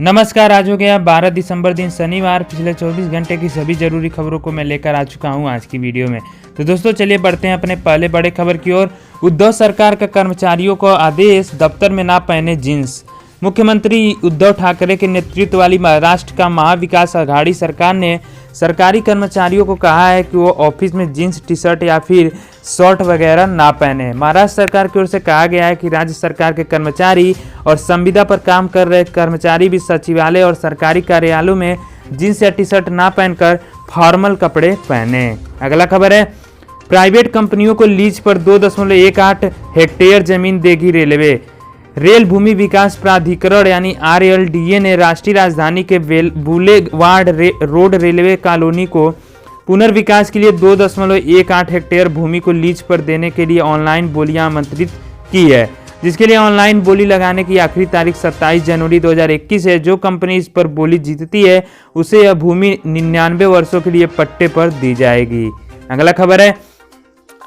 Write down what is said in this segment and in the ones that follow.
नमस्कार। आज हो गया 12 दिसंबर दिन शनिवार। पिछले 24 घंटे की सभी जरूरी खबरों को मैं लेकर आ चुका हूं आज की वीडियो में। तो दोस्तों चलिए बढ़ते हैं अपने पहले बड़े खबर की ओर। उद्धव सरकार का कर्मचारियों को आदेश, दफ्तर में ना पहने जींस। मुख्यमंत्री उद्धव ठाकरे के नेतृत्व वाली महाराष्ट्र का महाविकास अघाड़ी सरकार ने सरकारी कर्मचारियों को कहा है कि वो ऑफिस में जींस टी शर्ट या फिर शर्ट वगैरह ना पहने। महाराष्ट्र सरकार की ओर से कहा गया है कि राज्य सरकार के कर्मचारी और संविदा पर काम कर रहे कर्मचारी भी सचिवालय और सरकारी कार्यालयों में जींस या टी शर्ट ना पहनकर फॉर्मल कपड़े पहने। अगला खबर है, प्राइवेट कंपनियों को लीज पर 2.18 हेक्टेयर जमीन देगी रेलवे। रेल भूमि विकास प्राधिकरण यानी RLDA ने राष्ट्रीय राजधानी के बुलेवार्ड रोड रेलवे कॉलोनी को पुनर्विकास के लिए 2.18 हेक्टेयर भूमि को लीज पर देने के लिए ऑनलाइन बोलियां आमंत्रित की है, जिसके लिए ऑनलाइन बोली लगाने की आखिरी तारीख 27 जनवरी 2021 है। जो कंपनी इस पर बोली जीतती है उसे यह भूमि 99 वर्षों के लिए पट्टे पर दी जाएगी। अगला खबर है,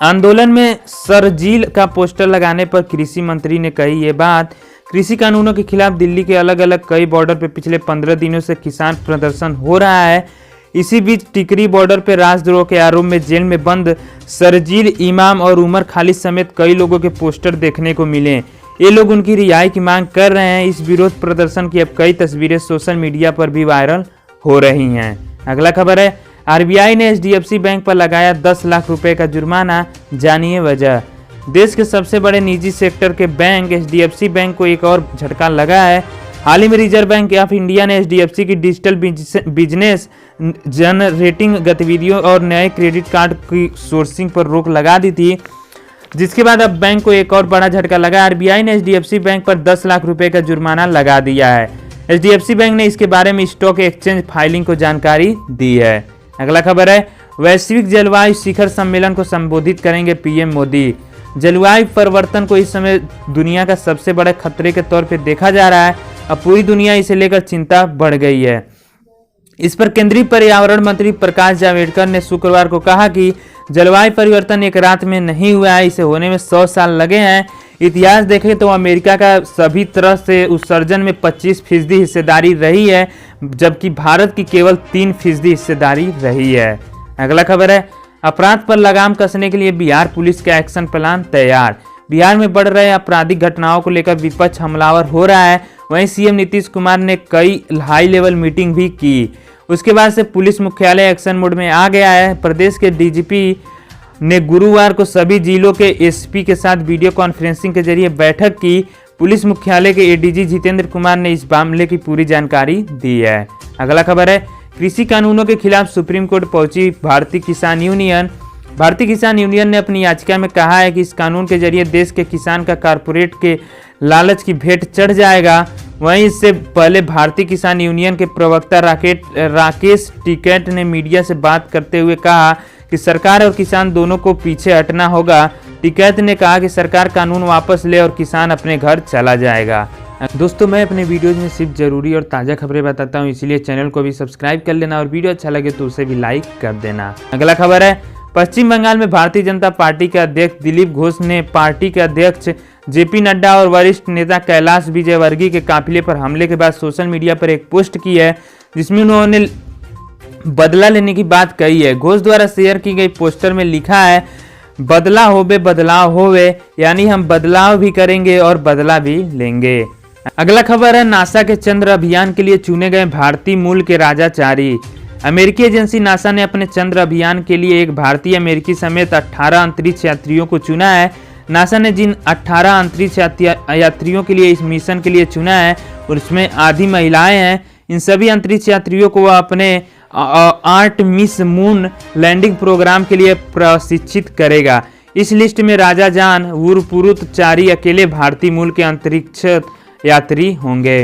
आंदोलन में सरजील का पोस्टर लगाने पर कृषि मंत्री ने कही ये बात। कृषि कानूनों के खिलाफ दिल्ली के अलग अलग कई बॉर्डर पर पिछले 15 दिनों से किसान प्रदर्शन हो रहा है। इसी बीच टिकरी बॉर्डर पर राजद्रोह के आरोप में जेल में बंद सरजील, इमाम और उमर खालिद समेत कई लोगों के पोस्टर देखने को मिले। ये लोग उनकी रिहाई की मांग कर रहे हैं। इस विरोध प्रदर्शन की अब कई तस्वीरें सोशल मीडिया पर भी वायरल हो रही हैं। अगला खबर है, RBI ने HDFC बैंक पर लगाया 10 लाख रुपए का जुर्माना, जानिए वजह। देश के सबसे बड़े निजी सेक्टर के बैंक HDFC बैंक को एक और झटका लगा है। हाल ही में रिजर्व बैंक ऑफ इंडिया ने HDFC की डिजिटल बिजनेस जनरेटिंग गतिविधियों और नए क्रेडिट कार्ड की सोर्सिंग पर रोक लगा दी थी, जिसके बाद अब बैंक को एक और बड़ा झटका लगा। RBI ने HDFC बैंक पर 10 लाख रुपए का जुर्माना लगा दिया है। HDFC बैंक ने इसके बारे में स्टॉक एक्सचेंज फाइलिंग को जानकारी दी है। अगला खबर है, वैश्विक जलवायु शिखर सम्मेलन को संबोधित करेंगे PM मोदी। जलवायु परिवर्तन को इस समय दुनिया का सबसे बड़े खतरे के तौर पर देखा जा रहा है। अब पूरी दुनिया इसे लेकर चिंता बढ़ गई है। इस पर केंद्रीय पर्यावरण मंत्री प्रकाश जावड़ेकर ने शुक्रवार को कहा कि जलवायु परिवर्तन एक रात में नहीं हुआ है, इसे होने में 100 साल लगे हैं। इतिहास देखें तो अमेरिका का सभी तरह से उत्सर्जन में 25% हिस्सेदारी रही है, जबकि भारत की केवल 3% हिस्सेदारी रही है। अगला खबर है, अपराध पर लगाम कसने के लिए बिहार पुलिस का एक्शन प्लान तैयार। बिहार में बढ़ रहे आपराधिक घटनाओं को लेकर विपक्ष हमलावर हो रहा है। वहीं CM नीतीश कुमार ने कई हाई लेवल मीटिंग भी की। उसके बाद से पुलिस मुख्यालय एक्शन मोड में आ गया है। प्रदेश के DGP ने गुरुवार को सभी जिलों के SP के साथ वीडियो कॉन्फ्रेंसिंग के जरिए बैठक की। पुलिस मुख्यालय के ADG जितेंद्र कुमार ने इस मामले की पूरी जानकारी दी है। अगला खबर है, कृषि कानूनों के खिलाफ सुप्रीम कोर्ट पहुंची भारतीय किसान यूनियन। भारतीय किसान यूनियन ने अपनी याचिका में कहा है कि इस कानून के जरिए देश के किसान का कारपोरेट के लालच की भेंट चढ़ जाएगा। वहीं इससे पहले भारतीय किसान यूनियन के प्रवक्ता राकेश टिकैत ने मीडिया से बात करते हुए कहा कि सरकार और किसान दोनों को पीछे हटना होगा। टिकैत ने कहा कि सरकार कानून वापस ले और किसान अपने घर चला जाएगा। दोस्तों, मैं अपने वीडियोज में सिर्फ जरूरी और ताज़ा खबरें बताता हूं, इसलिए चैनल को भी सब्सक्राइब कर लेना और वीडियो अच्छा लगे तो उसे भी लाइक कर देना। अगला खबर है, पश्चिम बंगाल में भारतीय जनता पार्टी के अध्यक्ष दिलीप घोष ने पार्टी के अध्यक्ष JP नड्डा और वरिष्ठ नेता कैलाश विजयवर्गीय के काफिले पर हमले के बाद सोशल मीडिया पर एक पोस्ट की है, जिसमें उन्होंने बदला लेने की बात कही है। घोष द्वारा शेयर की गई पोस्टर में लिखा है, बदला होवे बदलाव होवे, यानी हम बदलाव भी करेंगे और बदला भी लेंगे। अगला खबर है, नासा के चंद्र अभियान के लिए चुने गए भारतीय मूल के राजाचारी। अमेरिकी एजेंसी नासा ने अपने चंद्र अभियान के लिए एक भारतीय अमेरिकी समेत 18 अंतरिक्ष यात्रियों को चुना है। नासा ने जिन 18 अंतरिक्ष यात्रियों के लिए इस मिशन के लिए चुना है उसमें आधी महिलाएं हैं। इन सभी अंतरिक्ष यात्रियों को वह अपने आर्टेमिस मून लैंडिंग प्रोग्राम के लिए प्रशिक्षित करेगा। इस लिस्ट में राजा जान वुरपुरुतचारी अकेले भारतीय मूल के अंतरिक्ष यात्री होंगे।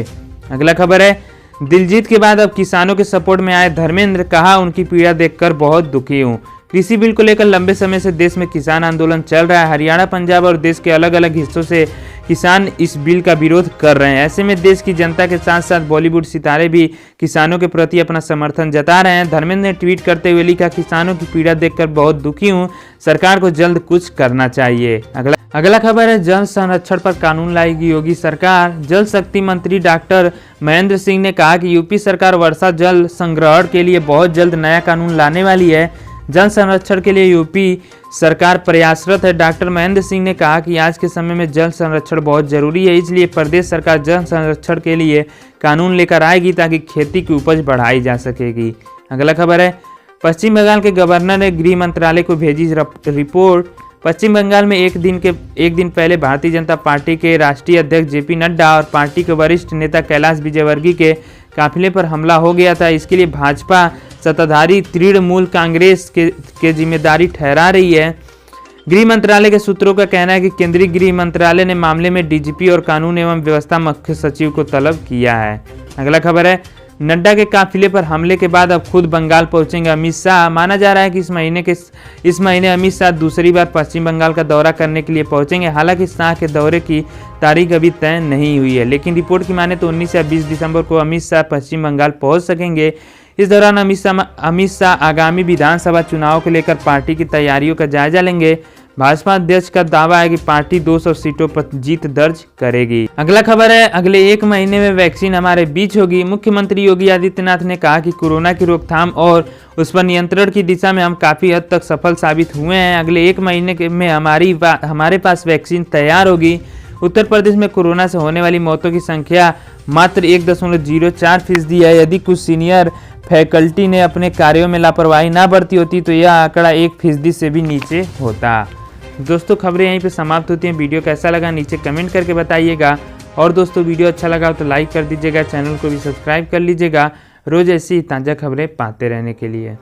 अगला खबर है, दिलजीत के बाद अब किसानों के सपोर्ट में आए धर्मेंद्र, कहा उनकी पीड़ा देखकर बहुत दुखी हूँ। कृषि बिल को लेकर लंबे समय से देश में किसान आंदोलन चल रहा है। हरियाणा, पंजाब और देश के अलग अलग हिस्सों से किसान इस बिल का विरोध कर रहे हैं। ऐसे में देश की जनता के साथ साथ बॉलीवुड सितारे भी किसानों के प्रति अपना समर्थन जता रहे हैं। धर्मेंद्र ने ट्वीट करते हुए लिखा, किसानों की पीड़ा देखकर बहुत दुखी हूँ, सरकार को जल्द कुछ करना चाहिए। अगला खबर है, जल संरक्षण पर कानून लाएगी योगी सरकार। जल शक्ति मंत्री डॉक्टर महेंद्र सिंह ने कहा कि यूपी सरकार वर्षा जल संग्रहण के लिए बहुत जल्द नया कानून लाने वाली है। जल संरक्षण के लिए यूपी सरकार प्रयासरत है। डॉक्टर महेंद्र सिंह ने कहा कि आज के समय में जल संरक्षण बहुत जरूरी है, इसलिए प्रदेश सरकार जल संरक्षण के लिए कानून लेकर आएगी ताकि खेती की उपज बढ़ाई जा सकेगी। अगला खबर है, पश्चिम बंगाल के गवर्नर ने गृह मंत्रालय को भेजी रिपोर्ट। पश्चिम बंगाल में एक दिन पहले भारतीय जनता पार्टी के राष्ट्रीय अध्यक्ष जेपी नड्डा और पार्टी के वरिष्ठ नेता कैलाश विजयवर्गीय के काफिले पर हमला हो गया था। इसके लिए भाजपा सत्ताधारी तृणमूल कांग्रेस के जिम्मेदारी ठहरा रही है। गृह मंत्रालय के सूत्रों का कहना है कि केंद्रीय गृह मंत्रालय ने मामले में डीजीपी और कानून एवं व्यवस्था मुख्य सचिव को तलब किया है। अगला खबर है, नड्डा के काफिले पर हमले के बाद अब खुद बंगाल पहुंचेंगे अमित शाह। माना जा रहा है कि इस महीने अमित शाह दूसरी बार पश्चिम बंगाल का दौरा करने के लिए पहुंचेंगे। हालांकि शाह के दौरे की तारीख अभी तय नहीं हुई है, लेकिन रिपोर्ट की माने तो 19 या 20 दिसंबर को अमित शाह पश्चिम बंगाल पहुंच सकेंगे। इस दौरान अमित शाह आगामी विधानसभा चुनाव को लेकर पार्टी की तैयारियों का जायजा लेंगे। भाजपा अध्यक्ष का दावा है कि पार्टी 200 सीटों पर जीत दर्ज करेगी। अगला खबर है, अगले 1 महीने में वैक्सीन हमारे बीच होगी। मुख्यमंत्री योगी आदित्यनाथ ने कहा कि कोरोना की रोकथाम और उस पर नियंत्रण की दिशा में हम काफी हद तक सफल साबित हुए हैं। अगले 1 महीने में हमारे पास वैक्सीन तैयार होगी। उत्तर प्रदेश में कोरोना से होने वाली मौतों की संख्या मात्र 1.04% है। यदि कुछ सीनियर फैकल्टी ने अपने कार्यों में लापरवाही ना बरती होती तो यह आंकड़ा 1% से भी नीचे होता। दोस्तों, खबरें यहीं पे समाप्त होती हैं। वीडियो कैसा लगा नीचे कमेंट करके बताइएगा, और दोस्तों वीडियो अच्छा लगा तो लाइक कर दीजिएगा, चैनल को भी सब्सक्राइब कर लीजिएगा रोज ऐसी ताज़ा खबरें पाते रहने के लिए।